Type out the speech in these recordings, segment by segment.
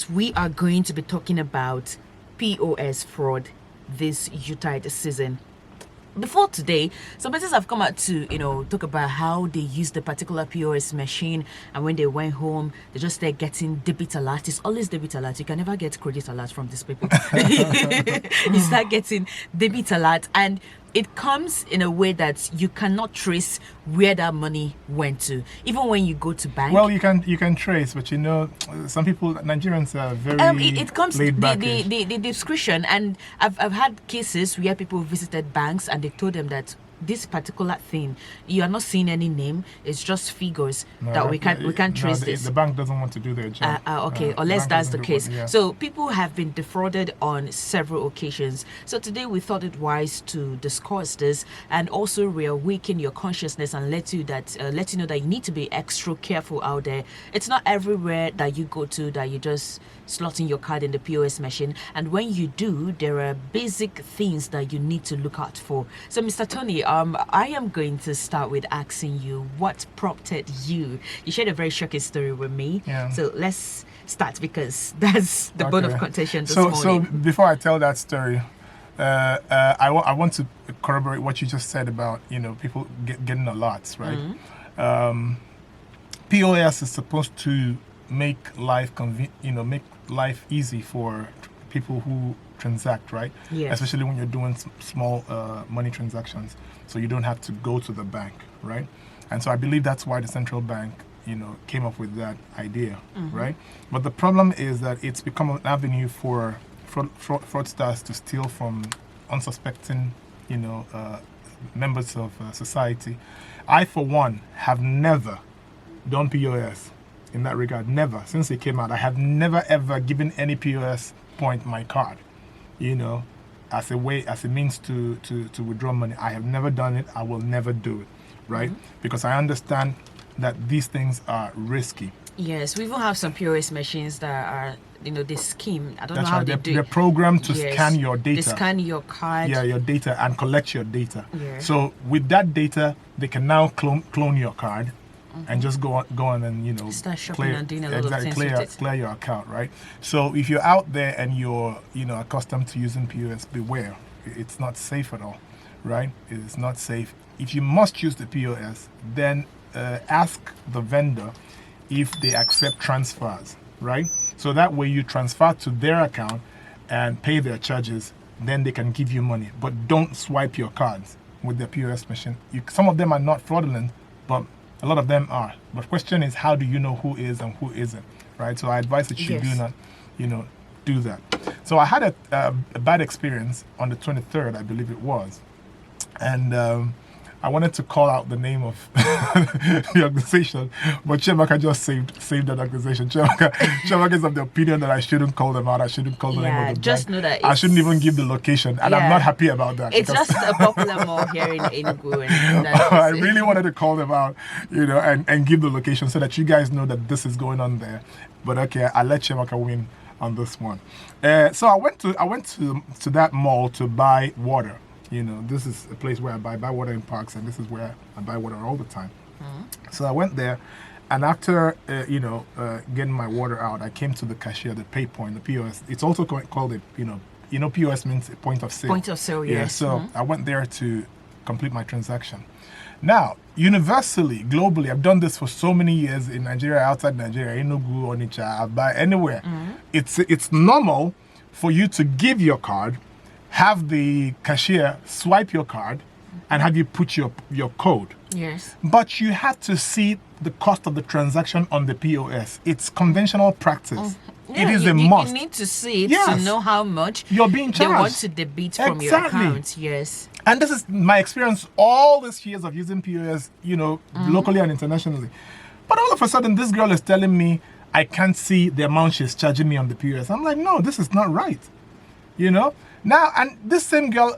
yes, we are going to be talking about POS fraud this Utah season. Before today, some persons have come out to, talk about how they use the particular POS machine, and when they went home, they just start getting debit alert. It's always debit alert. You can never get credit alert from these people. You start getting debit alert, and it comes in a way that you cannot trace where that money went to, even when you go to bank. Well, you can trace, but some people, Nigerians are very it comes laid back. The discretion, and I've had cases where people visited banks and they told them that this particular thing, you are not seeing any name, it's just figures that we can't trace this. The bank doesn't want to do their job. Okay, unless that's the case. So people have been defrauded on several occasions. So today we thought it wise to discuss this and also reawaken your consciousness and let you know that you need to be extra careful out there. It's not everywhere that you go to that you just slot in your card in the POS machine, and when you do, there are basic things that you need to look out for. So Mr. Tony, I am going to start with asking you what prompted you. You shared a very shocking story with me. Yeah. So let's start, because that's the bone of contention this morning. So before I tell that story, I want to corroborate what you just said about people getting alerts, right? Mm-hmm. POS is supposed to make life make life easy for people who transact, right? Yes. Especially when you're doing small money transactions, so you don't have to go to the bank, right? And so I believe that's why the central bank came up with that idea, right? But the problem is that it's become an avenue for fraudsters to steal from unsuspecting members of society. I, for one, have never done POS in that regard. Never. Since it came out, I have never ever given any POS point my card, as a means to withdraw money. I have never done it. I will never do it, right? Because I understand that these things are risky. Yes, we even have some POS machines that are, they scheme. I don't That's know how right. they do. They're programmed to scan your data. They scan your card. Yeah, your data, and collect your data. Yeah. So with that data, they can now clone your card and just go on and start shopping and doing a lot of things with it. Clear your account, right? So if you're out there and you're accustomed to using POS, beware. It's not safe at all, right? It's not safe. If you must use the POS, then ask the vendor if they accept transfers, right? So that way you transfer to their account and pay their charges, then they can give you money. But don't swipe your cards with the POS machine. Some of them are not fraudulent, but a lot of them are. But the question is, how do you know who is and who isn't, right? So I advise that you do not, do that. So I had a bad experience on the 23rd, I believe it was. And I wanted to call out the name of the organization, but Chemaka just saved that organization. Chemaka is of the opinion that I shouldn't call them out. I shouldn't call the name of the just brand. know that I shouldn't even give the location, and I'm not happy about that. It's just a popular mall here in Enugu. I really wanted to call them out, and give the location so that you guys know that this is going on there. But okay, I'll let Chemaka win on this one. So I went to that mall to buy water. This is a place where I buy water in parks, and this is where I buy water all the time. So I went there, and after getting my water out, I came to the cashier, the pay point, the POS. It's also called a POS means a point of sale. Point of sale, yes. Yeah. So I went there to complete my transaction. Now, universally, globally, I've done this for so many years in Nigeria, outside Nigeria, Enugu, Onitsha, Aba, anywhere. It's normal for you to give your card, have the cashier swipe your card, and have you put your code. Yes. But you have to see the cost of the transaction on the POS. It's conventional practice. Yeah, it is a must. You need to see it to know how much you're being charged. They want to debit from your account. Yes. And this is my experience all these years of using POS, locally and internationally. But all of a sudden, this girl is telling me I can't see the amount she's charging me on the POS. I'm like, no, this is not right. Now, and this same girl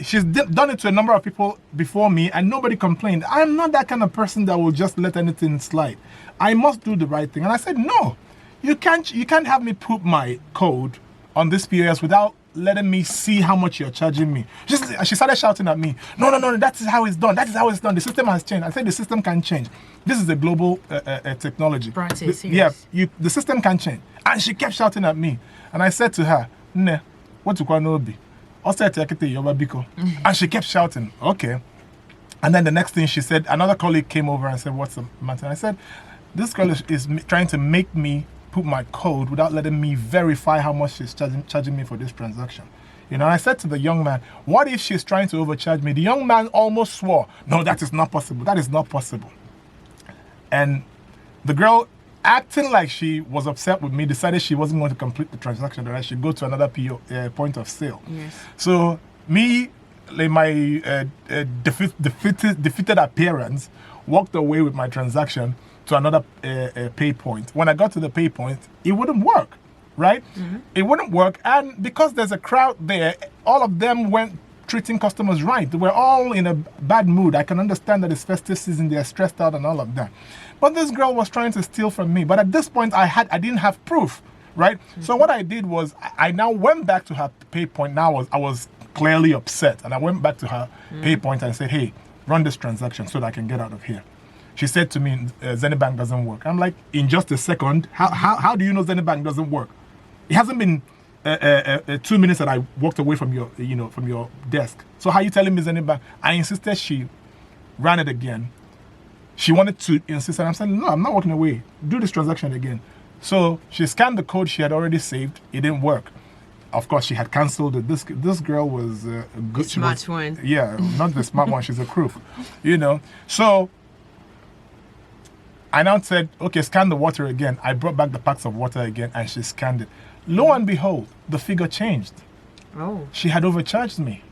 she's done it to a number of people before me, and nobody complained. I'm not that kind of person that will just let anything slide. I must do the right thing. And I said, no, you can't have me put my code on this POS without letting me see how much you're charging me. She started shouting at me. No, that is how it's done. That is how it's done. The system has changed. I said the system can change. This is a global technology. Practice, yes. The system can change. And she kept shouting at me. And I said to her, "Ne, what you want to be?" And she kept shouting. Okay. And then the next thing she said, another colleague came over and said, "What's the matter?" I said, "This girl is trying to make me put my code without letting me verify how much she's charging me for this transaction." You know, I said to the young man, "What if she's trying to overcharge me?" The young man almost swore, "No, that is not possible. That is not possible." And the girl, acting like she was upset with me, decided she wasn't going to complete the transaction, that I should go to another point of sale. Yes. So me, like my defeated appearance, walked away with my transaction to another pay point. When I got to the pay point, it wouldn't work, right? Mm-hmm. It wouldn't work. And because there's a crowd there, all of them weren't treating customers right. They were all in a bad mood. I can understand that it's festive season, they're stressed out and all of that. But this girl was trying to steal from me. But at this point, I didn't have proof, right? Mm-hmm. So what I did was I now went back to her pay point. Now I was clearly upset. And I went back to her pay point and said, "Hey, run this transaction so that I can get out of here." She said to me, "Zenibank doesn't work." I'm like, "In just a second, how do you know Zenibank doesn't work? It hasn't been 2 minutes that I walked away from your desk. So how are you telling me Zenibank?" I insisted she ran it again. She wanted to insist, and I'm saying, "No, I'm not walking away. Do this transaction again." So she scanned the code she had already saved. It didn't work. Of course, she had cancelled it. This girl was a good smart one. Yeah, not the smart one. She's a crook, you know. So I now said, "Okay, scan the water again." I brought back the packs of water again, and she scanned it. Lo and behold, the figure changed. Oh. She had overcharged me.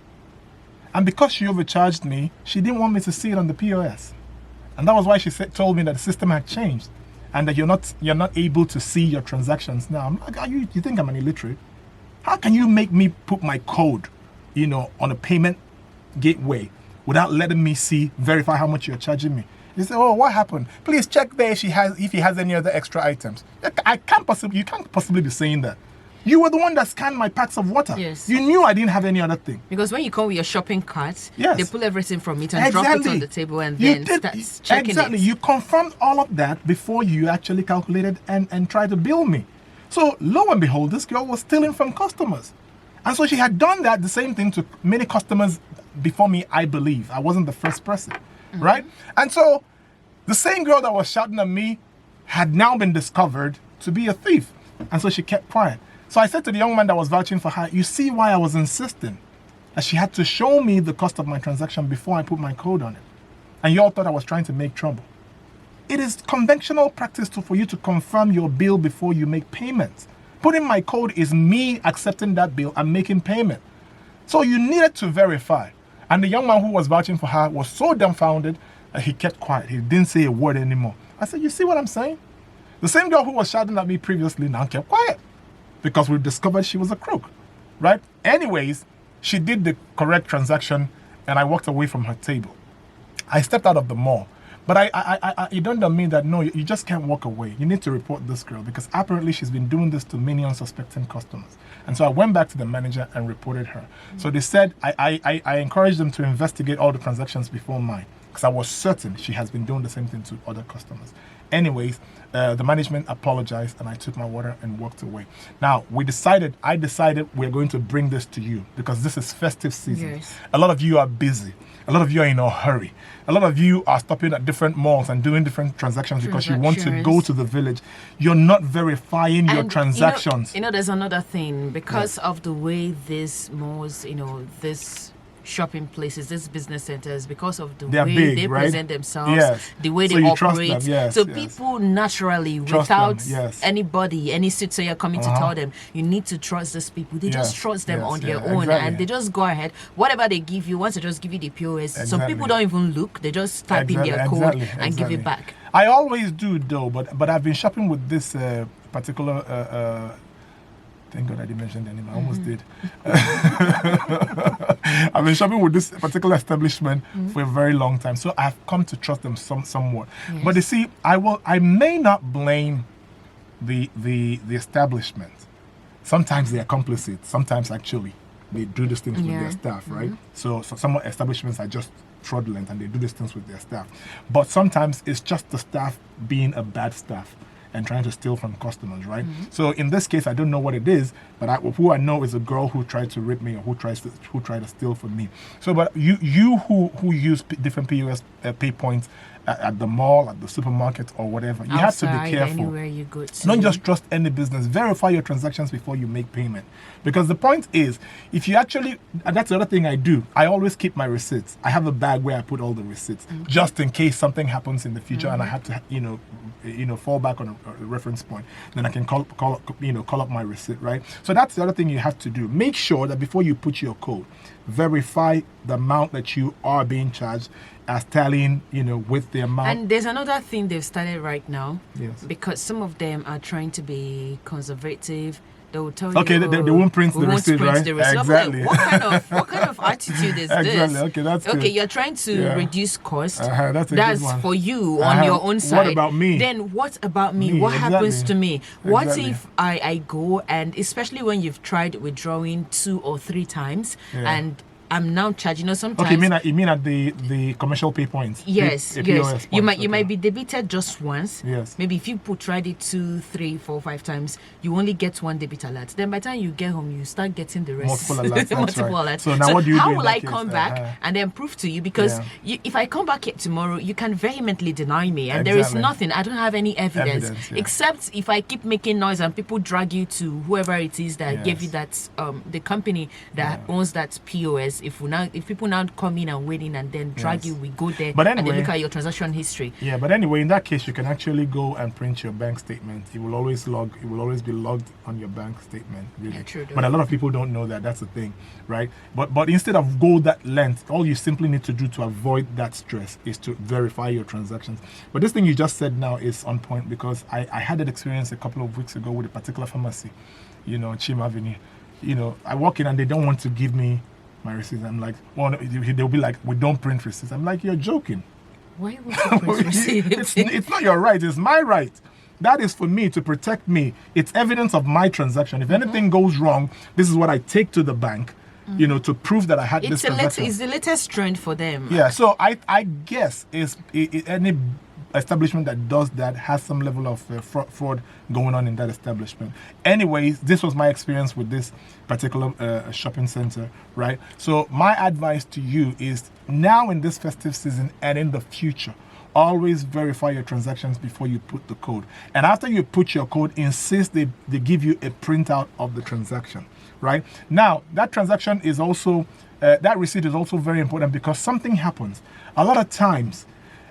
And because she overcharged me, she didn't want me to see it on the POS. And that was why she told me that the system had changed and that you're not able to see your transactions now. I'm like, you think I'm an illiterate? How can you make me put my code, on a payment gateway without letting me verify how much you're charging me? You say, "Oh, what happened? Please check there if he has any other extra items." You can't possibly be saying that. You were the one that scanned my packs of water. Yes. You knew I didn't have any other thing. Because when you come with your shopping cart, yes, they pull everything from it and drop it on the table and then start checking exactly. it. You confirmed all of that before you actually calculated and tried to bill me. So lo and behold, this girl was stealing from customers. And so she had done that, the same thing to many customers before me, I believe. I wasn't the first person, right? And so the same girl that was shouting at me had now been discovered to be a thief. And so she kept quiet. So I said to the young man that was vouching for her, "You see why I was insisting that she had to show me the cost of my transaction before I put my code on it. And you all thought I was trying to make trouble." It is conventional practice for you to confirm your bill before you make payments. Putting my code is me accepting that bill and making payment. So you needed to verify. And the young man who was vouching for her was so dumbfounded that he kept quiet. He didn't say a word anymore. I said, "You see what I'm saying?" The same girl who was shouting at me previously now kept quiet because we discovered she was a crook, right? Anyways, she did the correct transaction and I walked away from her table. I stepped out of the mall. But it dawned on me that no, you just can't walk away. You need to report this girl because apparently she's been doing this to many unsuspecting customers. And so I went back to the manager and reported her. So they said I encouraged them to investigate all the transactions before mine because I was certain she has been doing the same thing to other customers. Anyways, the management apologized and I took my water and walked away. Now, I decided we're going to bring this to you because this is festive season. Yes. A lot of you are busy. A lot of you are in a hurry. A lot of you are stopping at different malls and doing different transactions because you want to go to the village. You're not verifying your transactions. There's another thing. Because of the way these malls, this shopping places, these business centers, because of the way big, they right? present themselves, yes. the way so they you trust operate. them. Yes, so yes. people naturally, trust without them. Yes. any soothsayer coming to tell them, you need to trust these people. They just trust them on their own and they just go ahead. Whatever they give you, once they just give you the POS, some people don't even look. They just type in their code and give it back. I always do though, but I've been shopping with this particular thank God I didn't mention the name. I almost did. I've been shopping with this particular establishment for a very long time, so I've come to trust them somewhat. Yes. But you see, I may not blame the establishment, Sometimes they are complicit. Sometimes actually they do these things with their staff, right? So some establishments are just fraudulent and they do these things with their staff. But sometimes it's just the staff being a bad staff and trying to steal from customers, right? So in this case, I don't know what it is, but who I know is a girl who tried to rip me or who tried to steal from me. So, but you who use different POS pay points at the mall, at the supermarket, or whatever, you have to be careful. Anywhere you go to. Don't just trust any business. Verify your transactions before you make payment. Because the point is, if you actually, and that's the other thing I do, I always keep my receipts. I have a bag where I put all the receipts, just in case something happens in the future and I have to, fall back on a reference point. Then I can call up my receipt, right? So that's the other thing you have to do. Make sure that before you put your code, verify the amount that you are being charged as tallying, with the amount. And there's another thing they've started right now. Yes. Because some of them are trying to be conservative. They will tell you. Okay, they won't print the receipt, right? Exactly. What kind of attitude is this? Exactly. Okay, that's good. Okay, you're trying to reduce cost. That's a that's good one. for you on your own side. What about me? Then what about me? What happens to me? What if I go and especially when you've tried withdrawing 2 or 3 times and I'm now charging. Sometimes. Okay, you mean at the commercial pay points? Yes, yes. You might be debited just once. Yes. Maybe if you tried it 2, 3, 4, 5 times, you only get 1 debit alert. Then by the time you get home, you start getting the rest. Multiple alerts. Multiple alerts. So now what do you do? How will I come back and then prove to you? Because if I come back here tomorrow, you can vehemently deny me, and there is nothing. I don't have any evidence except if I keep making noise and people drag you to whoever it is that gave you that the company that owns that POS. If people now come in and wait in and then drag you, we go there and they look at your transaction history. Yeah, but anyway, in that case, you can actually go and print your bank statement. It will always be logged on your bank statement. Really. Yeah, true. But a lot of people don't know that. That's the thing, right? But instead of go that length, all you simply need to do to avoid that stress is to verify your transactions. But this thing you just said now is on point because I had that experience a couple of weeks ago with a particular pharmacy, Chim Avenue. I walk in and they don't want to give me my receipts. I'm like, they'll be like, we don't print receipts. I'm like, you're joking. Why would you print receipts? It's not your right, it's my right. That is for me to protect me. It's evidence of my transaction. If anything goes wrong, this is what I take to the bank, to prove that I had this transaction. It's the latest trend for them. Yeah, so I guess any establishment that does that has some level of fraud going on in that establishment. Anyways, this was my experience with this particular shopping center, right? So my advice to you is now in this festive season and in the future, always verify your transactions before you put the code. And after you put your code, insist they give you a printout of the transaction, right? Now, that transaction is also, that receipt is also very important because something happens. A lot of times,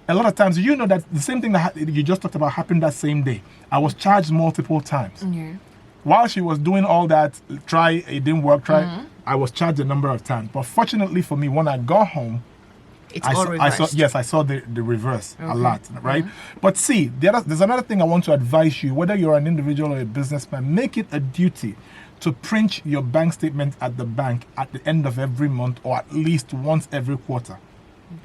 that the same thing that you just talked about happened that same day. I was charged multiple times. Yeah. While she was doing all that, it didn't work, I was charged a number of times. But fortunately for me, when I got home, I saw the reverse a lot, right? But see, there's another thing I want to advise you, whether you're an individual or a businessman, make it a duty to print your bank statement at the bank at the end of every month or at least once every quarter.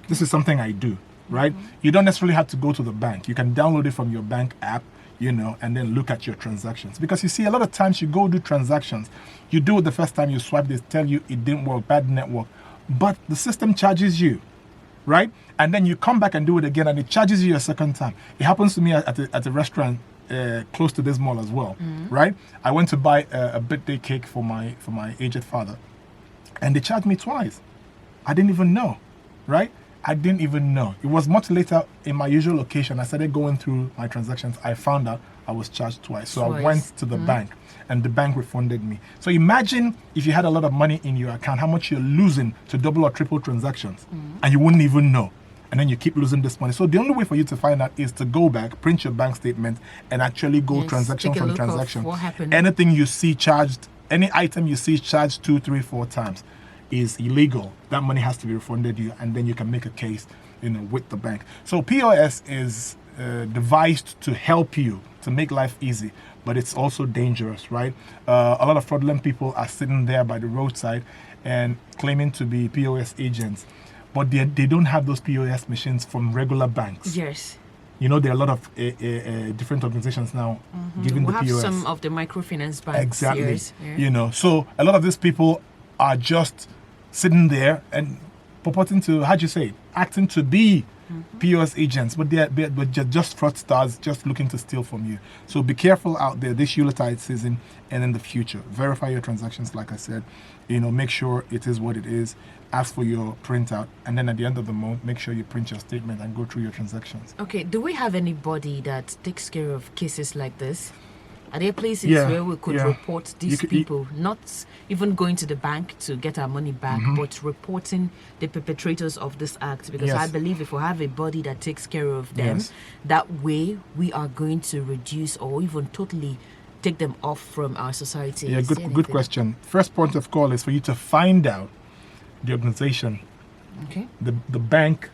This is something I do. Right? You don't necessarily have to go to the bank. You can download it from your bank app, and then look at your transactions. Because you see, a lot of times you go do transactions. You do it the first time you swipe, they tell you it didn't work, bad network. But the system charges you, right? And then you come back and do it again and it charges you a second time. It happens to me at a restaurant close to this mall as well, right? I went to buy a birthday cake for my aged father. And they charged me twice. I didn't even know, right? I didn't even know. It was much later in my usual location. I started going through my transactions. I found out I was charged twice. So I went to the bank and the bank refunded me. So imagine if you had a lot of money in your account, how much you're losing to double or triple transactions and you wouldn't even know. And then you keep losing this money. So the only way for you to find out is to go back, print your bank statement and actually go transaction from transaction. What happened? Anything you see charged, any item you see charged 2, 3, 4 times is illegal. That money has to be refunded you, and then you can make a case, with the bank. So POS is devised to help you, to make life easy, but it's also dangerous, right? A lot of fraudulent people are sitting there by the roadside and claiming to be POS agents, but they don't have those POS machines from regular banks. Yes. You know, there are a lot of different organizations now giving We the have POS. some of the microfinance banks. Exactly. Yes, yeah. You know, so a lot of these people are just sitting there and purporting to, how'd you say, acting to be POS agents, but they're just fraudsters, just looking to steal from you. So be careful out there this Yuletide season and in the future. Verify your transactions, like I said. You know, make sure it is what it is. Ask for your printout, and then at the end of the month, make sure you print your statement and go through your transactions. Okay, do we have anybody that takes care of cases like this? Are there places Yeah, where we could yeah. report these could- people, not even going to the bank to get our money back, but reporting the perpetrators of this act? Because Yes. I believe if we have a body that takes care of them, Yes. that way we are going to reduce or even totally take them off from our society. Yeah, Is there good anything? question. First point of call is for you to find out the organization, Okay. the bank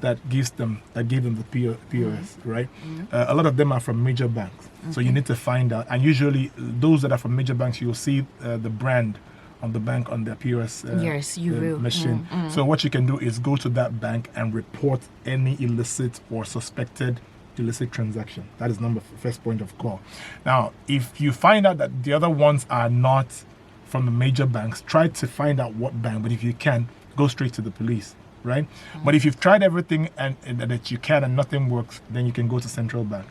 that gave them the POS, right? A lot of them are from major banks, so you need to find out. And usually, those that are from major banks, you'll see the brand on the bank on their POS Yes, you will. machine. So what you can do is go to that bank and report any illicit or suspected illicit transaction. That is first point of call. Now, if you find out that the other ones are not from the major banks, try to find out what bank. But if you can, go straight to the police, right? But if you've tried everything and that you can and nothing works, then you can go to central bank.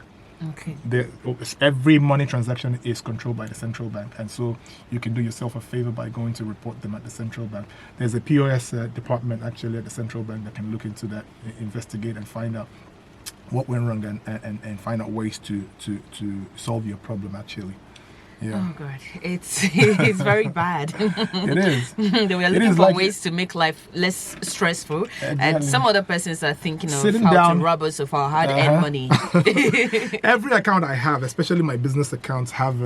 Okay. Every money transaction is controlled by the central bank, and so you can do yourself a favor by going to report them at the central bank. There's a POS department actually at the central bank that can look into that, investigate, and find out what went wrong and find out ways to solve your problem actually. Yeah. Oh God, it's very bad. It is. They were looking is for like- ways to make life less stressful, and Exactly. some other persons are thinking of Sitting how down. to rob us of our hard-earned money. Every account I have, especially my business accounts, have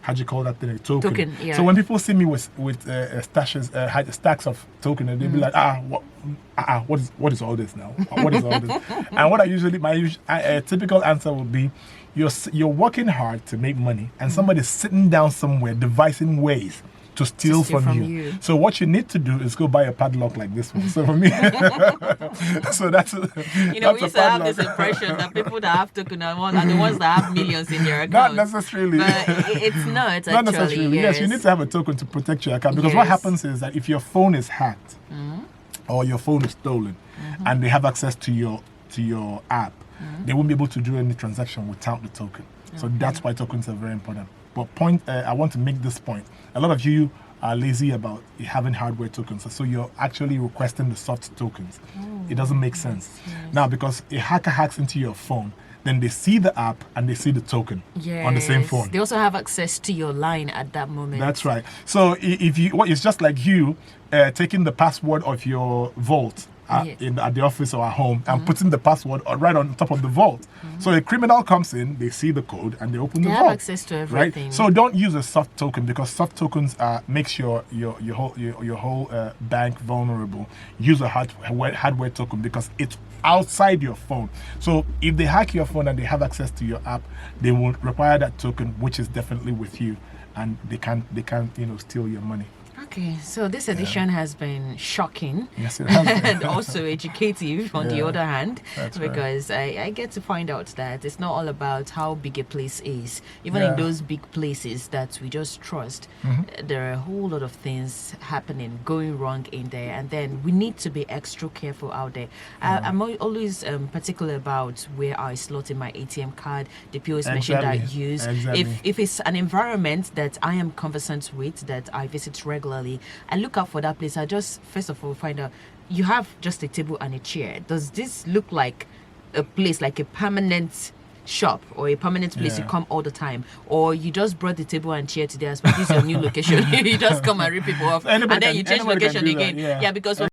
how do you call that thing? A token. Token, yeah. So when people see me with stashes, stacks of token, they'll be like, what is all this now? What is all this? And what I usually my typical answer would be, you're working hard to make money, and somebody's sitting down somewhere devising ways to steal from you. So what you need to do is go buy a padlock like this one. So for me, so that's You know, that's we a used to have padlock. this impression that people that have token are the ones that have millions in their Not account. necessarily. But it's not actually. Not necessarily. Yes, you need to have a token to protect your account, because what Yes. happens is that if your phone is hacked or your phone is stolen and they have access to your app, they won't be able to do any transaction without the token. So that's why tokens are very important. But I want to make this point. A lot of you are lazy about having hardware tokens, so you're actually requesting the soft tokens. It doesn't make sense. Now, because a hacker hacks into your phone, then they see the app and they see the token on the same Yes. phone. They also have access to your line at that moment. That's right. So it's just like you taking the password of your vault Yes. at the office or at home and putting the password right on top of the vault. So a criminal comes in, they see the code, and they open They the have vault. access to Right. everything. So don't use a soft token, because soft tokens makes your whole bank vulnerable. Use a hardware token, because it's outside your phone. So if they hack your phone and they have access to your app, they will require that token, which is definitely with you, and they can't steal your money. Okay, so this edition has been shocking. Yes, it has been. And also educative on the Yeah, other hand, that's right. because I get to find out that it's not all about how big a place is. Even Yeah. in those big places that we just trust, there are a whole lot of things happening, going wrong in there, and then we need to be extra careful out there. I'm always particular about where I slot in my ATM card, the POS machine that I Exactly. use. Exactly. If it's an environment that I am conversant with, that I visit regularly, I look out for that place. I just first of all find out, you have just a table and a chair. Does this look like a place, like a permanent shop or a permanent place you Yeah. come all the time, or you just brought the table and chair today as well? This is your new location. You just come and rip people off, Anybody and then you change anybody can location do that, again. yeah. Yeah, because